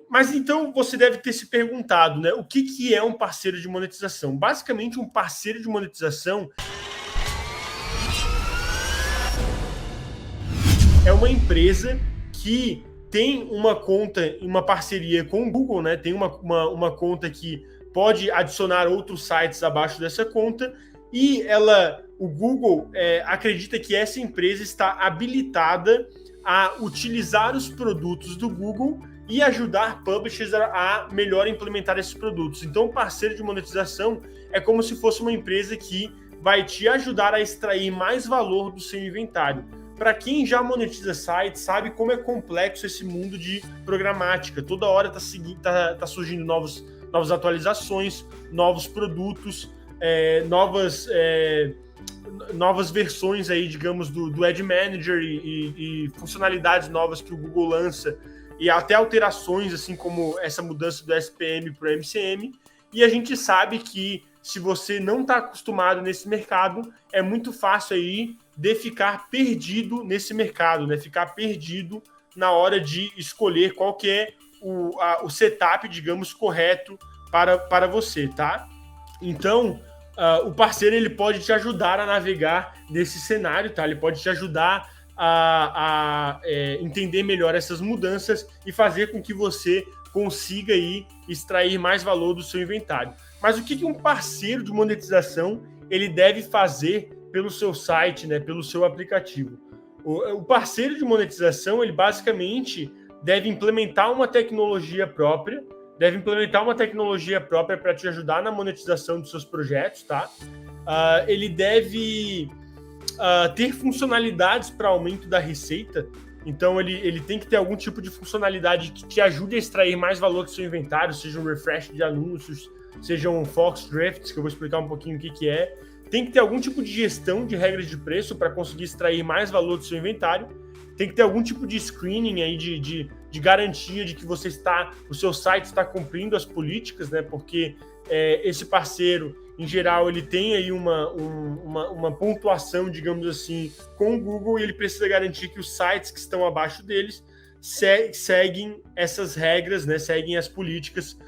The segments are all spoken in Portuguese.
Mas então você deve ter se perguntado, né? O que é um parceiro de monetização? Basicamente, um parceiro de monetização é uma empresa que tem uma conta, uma parceria com o Google, né? Tem uma conta que pode adicionar outros sites abaixo dessa conta e o Google acredita que essa empresa está habilitada a utilizar os produtos do Google e ajudar publishers a melhor implementar esses produtos. Então, o parceiro de monetização é como se fosse uma empresa que vai te ajudar a extrair mais valor do seu inventário. Para quem já monetiza sites, sabe como é complexo esse mundo de programática. Toda hora tá surgindo novas atualizações, novos produtos, novas versões aí, digamos, do Ad Manager e funcionalidades novas que o Google lança, e até alterações, assim como essa mudança do SPM para o MCM. E a gente sabe que se você não está acostumado nesse mercado, é muito fácil aí de ficar perdido nesse mercado, né? Ficar perdido na hora de escolher qual que é o setup, digamos, correto para você, tá? Então, o parceiro ele pode te ajudar a navegar nesse cenário, tá? Ele pode te ajudar a entender melhor essas mudanças e fazer com que você consiga aí extrair mais valor do seu inventário. Mas o que um parceiro de monetização ele deve fazer pelo seu site, né, pelo seu aplicativo? O parceiro de monetização, ele basicamente deve implementar uma tecnologia própria, para te ajudar na monetização dos seus projetos, tá? Ele deve ter funcionalidades para aumento da receita. Então, ele tem que ter algum tipo de funcionalidade que te ajude a extrair mais valor do seu inventário, seja um refresh de anúncios, seja um Fox Drafts, que eu vou explicar um pouquinho o que é. Tem que ter algum tipo de gestão de regras de preço para conseguir extrair mais valor do seu inventário. Tem que ter algum tipo de screening aí de garantia de que o seu site está cumprindo as políticas, né? Porque esse parceiro, em geral, ele tem aí uma pontuação, digamos assim, com o Google, e ele precisa garantir que os sites que estão abaixo deles seguem essas regras, né? Seguem as políticas,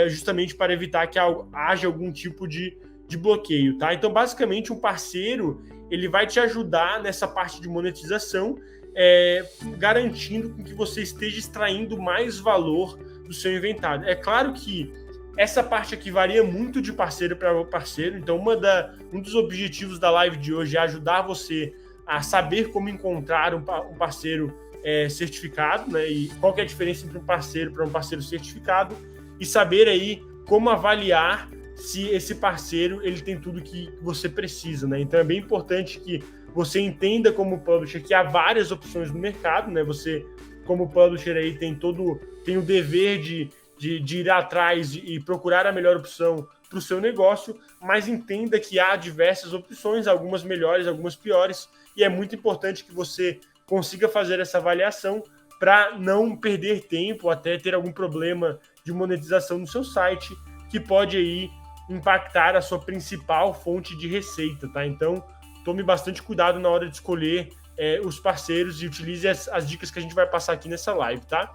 justamente para evitar que haja algum tipo de bloqueio, tá? Então, basicamente, um parceiro ele vai te ajudar nessa parte de monetização, garantindo que você esteja extraindo mais valor do seu inventário. É claro que essa parte aqui varia muito de parceiro para parceiro, então um dos objetivos da live de hoje é ajudar você a saber como encontrar um parceiro certificado, né? E qual que é a diferença entre um parceiro para um parceiro certificado, e saber aí como avaliar se esse parceiro ele tem tudo que você precisa, né? Então é bem importante que você entenda como publisher que há várias opções no mercado, né? Você, como publisher, aí tem o dever de ir atrás e procurar a melhor opção para o seu negócio, mas entenda que há diversas opções, algumas melhores, algumas piores, e é muito importante que você consiga fazer essa avaliação para não perder tempo, até ter algum problema de monetização no seu site, que pode aí impactar a sua principal fonte de receita, tá? Então, tome bastante cuidado na hora de escolher os parceiros e utilize as dicas que a gente vai passar aqui nessa live, tá?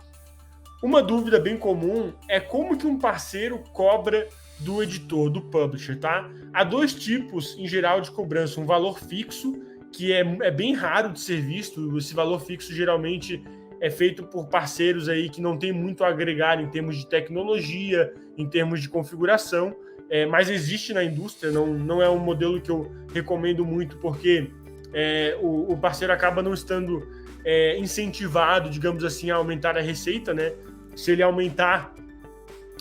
Uma dúvida bem comum é como que um parceiro cobra do editor, do publisher, tá? Há dois tipos, em geral, de cobrança. Um valor fixo, que é bem raro de ser visto. Esse valor fixo, geralmente, é feito por parceiros aí que não tem muito a agregar em termos de tecnologia, em termos de configuração, mas existe na indústria, não é um modelo que eu recomendo muito, porque o parceiro acaba não estando incentivado, digamos assim, a aumentar a receita, né? Se ele aumentar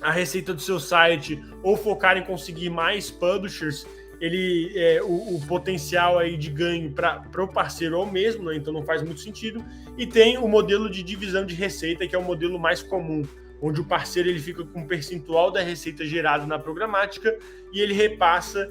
a receita do seu site ou focar em conseguir mais publishers, o potencial aí de ganho para o parceiro é o mesmo, né? Então não faz muito sentido. E tem o modelo de divisão de receita, que é o modelo mais comum, onde o parceiro ele fica com um percentual da receita gerada na programática e ele repassa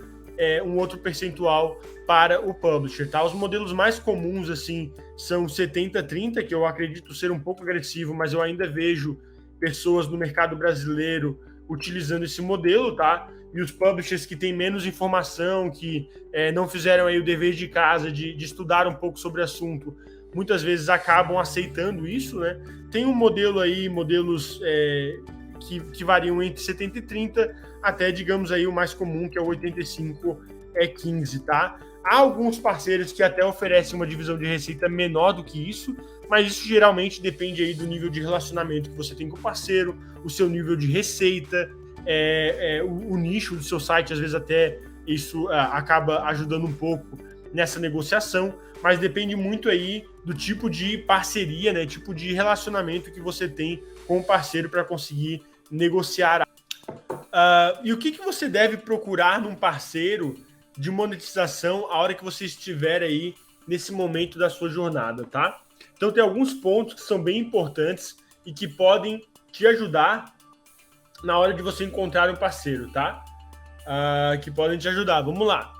um outro percentual para o publisher, tá? Os modelos mais comuns, assim, são 70-30, que eu acredito ser um pouco agressivo, mas eu ainda vejo pessoas no mercado brasileiro utilizando esse modelo, tá? E os publishers que têm menos informação, que não fizeram aí o dever de casa de estudar um pouco sobre o assunto, muitas vezes acabam aceitando isso, né? Tem um modelo aí, modelos que variam entre 70 e 30, até, digamos aí, o mais comum, que é o 85/15, tá? Há alguns parceiros que até oferecem uma divisão de receita menor do que isso, mas isso geralmente depende aí do nível de relacionamento que você tem com o parceiro, o seu nível de receita, o nicho do seu site, às vezes até isso acaba ajudando um pouco nessa negociação, mas depende muito aí do tipo de parceria, né, tipo de relacionamento que você tem com o parceiro para conseguir negociar. E o que você deve procurar num parceiro de monetização a hora que você estiver aí nesse momento da sua jornada, tá? Então tem alguns pontos que são bem importantes e que podem te ajudar na hora de você encontrar um parceiro, tá? Que podem te ajudar. Vamos lá.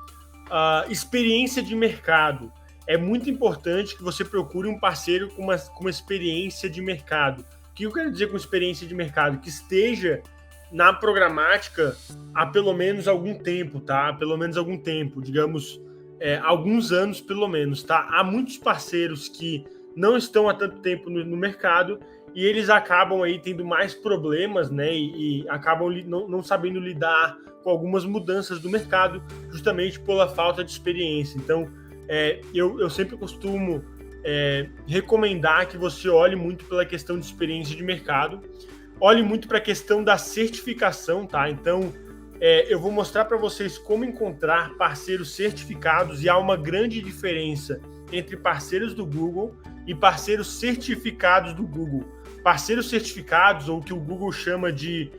Experiência de mercado. É muito importante que você procure um parceiro com uma experiência de mercado. O que eu quero dizer com experiência de mercado? Que esteja na programática há pelo menos algum tempo, tá? Pelo menos algum tempo, digamos, alguns anos pelo menos, tá? Há muitos parceiros que não estão há tanto tempo no mercado e eles acabam aí tendo mais problemas, né? E acabam não sabendo lidar com algumas mudanças do mercado, justamente pela falta de experiência. Então, eu sempre costumo recomendar que você olhe muito pela questão de experiência de mercado, olhe muito para a questão da certificação, tá? Então, eu vou mostrar para vocês como encontrar parceiros certificados, e há uma grande diferença entre parceiros do Google e parceiros certificados do Google. Parceiros certificados, ou o que o Google chama de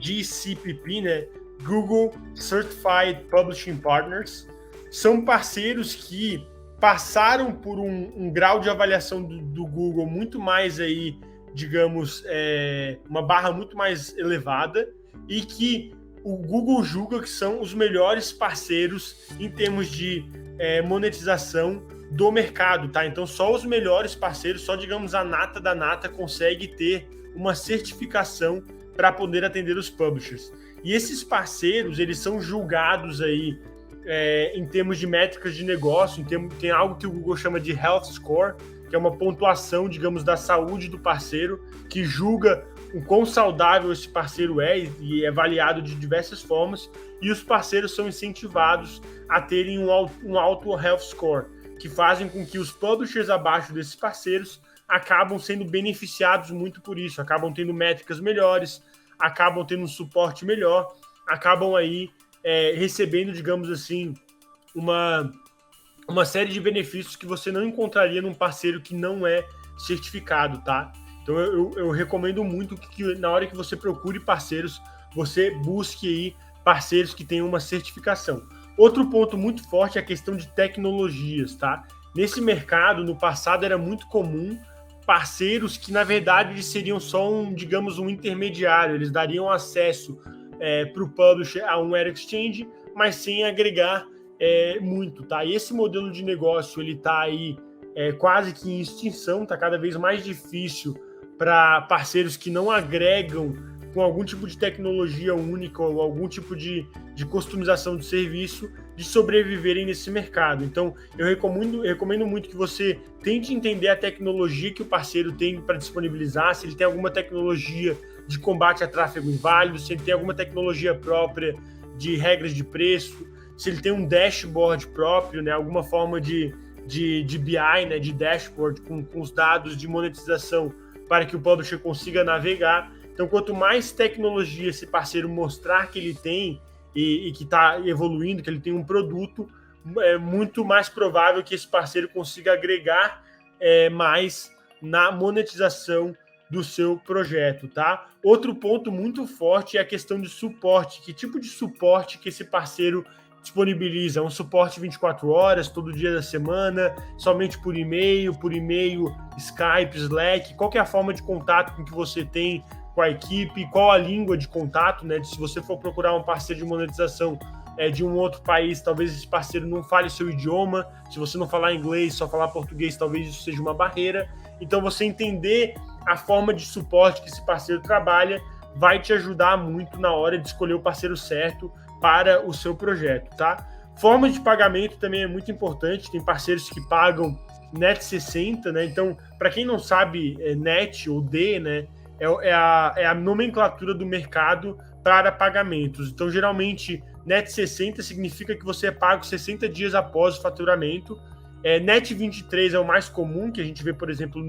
GCPP, né? Google Certified Publishing Partners, são parceiros que passaram por um grau de avaliação do Google muito mais aí, digamos, uma barra muito mais elevada, e que o Google julga que são os melhores parceiros em termos de monetização do mercado, tá? Então só os melhores parceiros, só, digamos, a nata da nata consegue ter uma certificação para poder atender os publishers. E esses parceiros, eles são julgados aí em termos de métricas de negócio, tem algo que o Google chama de Health Score, que é uma pontuação, digamos, da saúde do parceiro, que julga o quão saudável esse parceiro é, e é avaliado de diversas formas, e os parceiros são incentivados a terem um alto Health Score, que fazem com que os publishers abaixo desses parceiros acabam sendo beneficiados muito por isso, acabam tendo métricas melhores, acabam tendo um suporte melhor, acabam aí recebendo, digamos assim, uma série de benefícios que você não encontraria num parceiro que não é certificado, tá? Então eu recomendo muito que na hora que você procure parceiros, você busque aí parceiros que tenham uma certificação. Outro ponto muito forte é a questão de tecnologias, tá? Nesse mercado, no passado, era muito comum parceiros que, na verdade, eles seriam só digamos, um intermediário. Eles dariam acesso para o publisher a um Air Exchange, mas sem agregar muito, tá? E esse modelo de negócio, ele tá aí quase que em extinção, tá cada vez mais difícil para parceiros que não agregam com algum tipo de tecnologia única ou algum tipo de customização de serviço, de sobreviverem nesse mercado. Então, eu recomendo muito que você tente entender a tecnologia que o parceiro tem para disponibilizar, se ele tem alguma tecnologia de combate a tráfego inválido, se ele tem alguma tecnologia própria de regras de preço, se ele tem um dashboard próprio, né, alguma forma de BI, né, de dashboard com os dados de monetização para que o publisher consiga navegar. Então, quanto mais tecnologia esse parceiro mostrar que ele tem e que está evoluindo, que ele tem um produto, é muito mais provável que esse parceiro consiga agregar mais na monetização do seu projeto, tá? Outro ponto muito forte é a questão de suporte. Que tipo de suporte que esse parceiro disponibiliza? Um suporte 24 horas, todo dia da semana, somente por e-mail, Skype, Slack? Qual que é a forma de contato com que você tem com a equipe? Qual a língua de contato, né? Se você for procurar um parceiro de monetização de um outro país, talvez esse parceiro não fale seu idioma. Se você não falar inglês, só falar português, talvez isso seja uma barreira. Então, você entender a forma de suporte que esse parceiro trabalha vai te ajudar muito na hora de escolher o parceiro certo para o seu projeto, tá? Forma de pagamento também é muito importante. Tem parceiros que pagam NET 60, né? Então, para quem não sabe, NET ou D, né, é a nomenclatura do mercado para pagamentos. Então, geralmente, NET 60 significa que você é pago 60 dias após o faturamento. NET 23 é o mais comum, que a gente vê, por exemplo,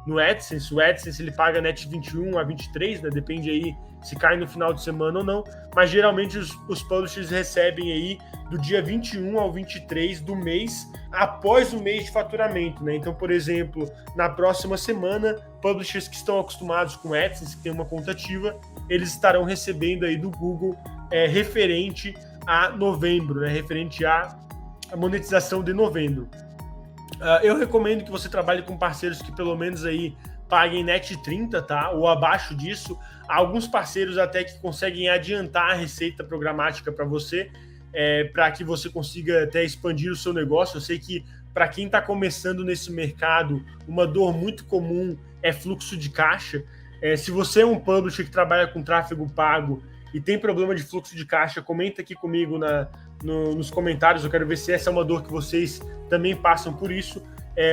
no AdSense. O AdSense ele paga NET 21 a 23, né? Depende aí se cai no final de semana ou não. Mas geralmente os publishers recebem aí do dia 21 ao 23 do mês após o mês de faturamento, né? Então, por exemplo, na próxima semana, publishers que estão acostumados com AdSense, que tem uma conta ativa, eles estarão recebendo aí do Google referente a novembro, né? Referente à monetização de novembro. Eu recomendo que você trabalhe com parceiros que pelo menos aí paguem NET 30, tá? Ou abaixo disso. Há alguns parceiros até que conseguem adiantar a receita programática para você, para que você consiga até expandir o seu negócio. Eu sei que para quem está começando nesse mercado, uma dor muito comum é fluxo de caixa. Se você é um publisher que trabalha com tráfego pago e tem problema de fluxo de caixa, comenta aqui comigo nos comentários. Eu quero ver se essa é uma dor que vocês também passam por isso.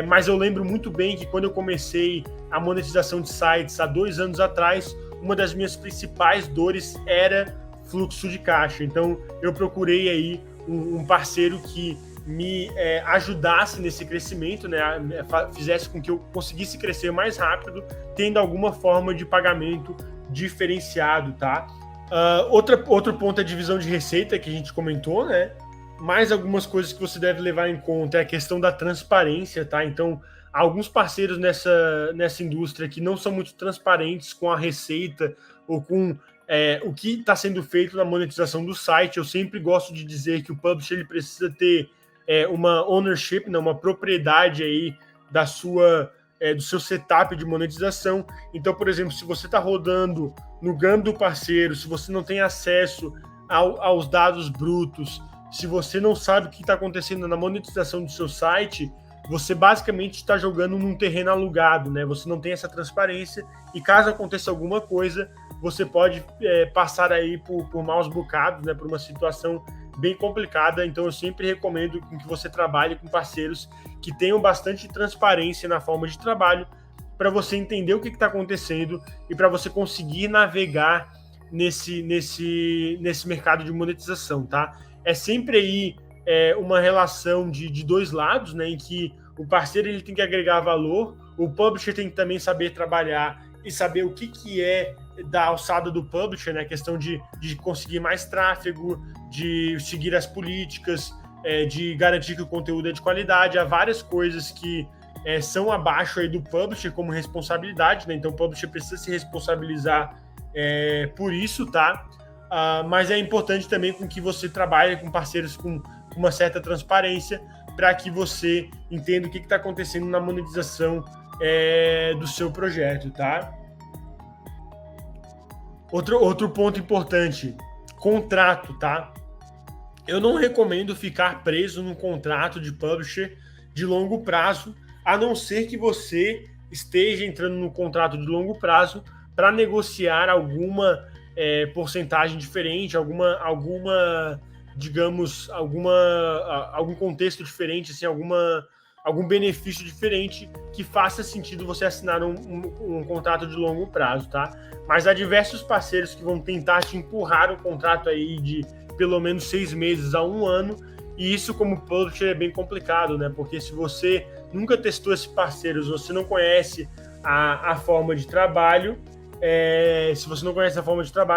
Mas eu lembro muito bem que quando eu comecei a monetização de sites há 2 anos atrás, uma das minhas principais dores era fluxo de caixa. Então eu procurei aí um parceiro que me ajudasse nesse crescimento, né? Fizesse com que eu conseguisse crescer mais rápido, tendo alguma forma de pagamento diferenciado, tá? Outro ponto é a divisão de receita que a gente comentou, né? Mais algumas coisas que você deve levar em conta é a questão da transparência, tá? Então, alguns parceiros nessa indústria que não são muito transparentes com a receita ou com o que está sendo feito na monetização do site. Eu sempre gosto de dizer que o publisher ele precisa ter uma ownership, né? Uma propriedade aí do seu setup de monetização. Então, por exemplo, se você está rodando no GAM do parceiro, se você não tem acesso aos dados brutos, se você não sabe o que está acontecendo na monetização do seu site, você basicamente está jogando num terreno alugado, né? Você não tem essa transparência e caso aconteça alguma coisa, você pode passar aí por maus bocados, né? Por uma situação bem complicada. Então eu sempre recomendo que você trabalhe com parceiros que tenham bastante transparência na forma de trabalho para você entender o que está acontecendo e para você conseguir navegar nesse mercado de monetização, tá? É sempre aí uma relação de dois lados, né? Em que o parceiro ele tem que agregar valor, o publisher tem que também saber trabalhar e saber o que é da alçada do publisher, né? A questão de conseguir mais tráfego, de seguir as políticas, de garantir que o conteúdo é de qualidade. Há várias coisas que são abaixo aí do publisher como responsabilidade, né? Então o publisher precisa se responsabilizar por isso, tá? Mas é importante também com que você trabalhe com parceiros com uma certa transparência para que você entenda o que está acontecendo na monetização do seu projeto, tá? Outro ponto importante, contrato, tá? Eu não recomendo ficar preso num contrato de publisher de longo prazo, a não ser que você esteja entrando no contrato de longo prazo para negociar alguma porcentagem diferente, digamos, algum contexto diferente, assim, algum benefício diferente que faça sentido você assinar um contrato de longo prazo, tá? Mas há diversos parceiros que vão tentar te empurrar um contrato aí de pelo menos 6 meses a 1 ano, e isso como publisher é bem complicado, né? Porque se você nunca testou esse parceiro, se você não conhece a forma de trabalho,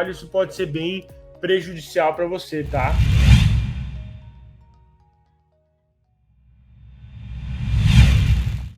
isso pode ser bem prejudicial para você, tá?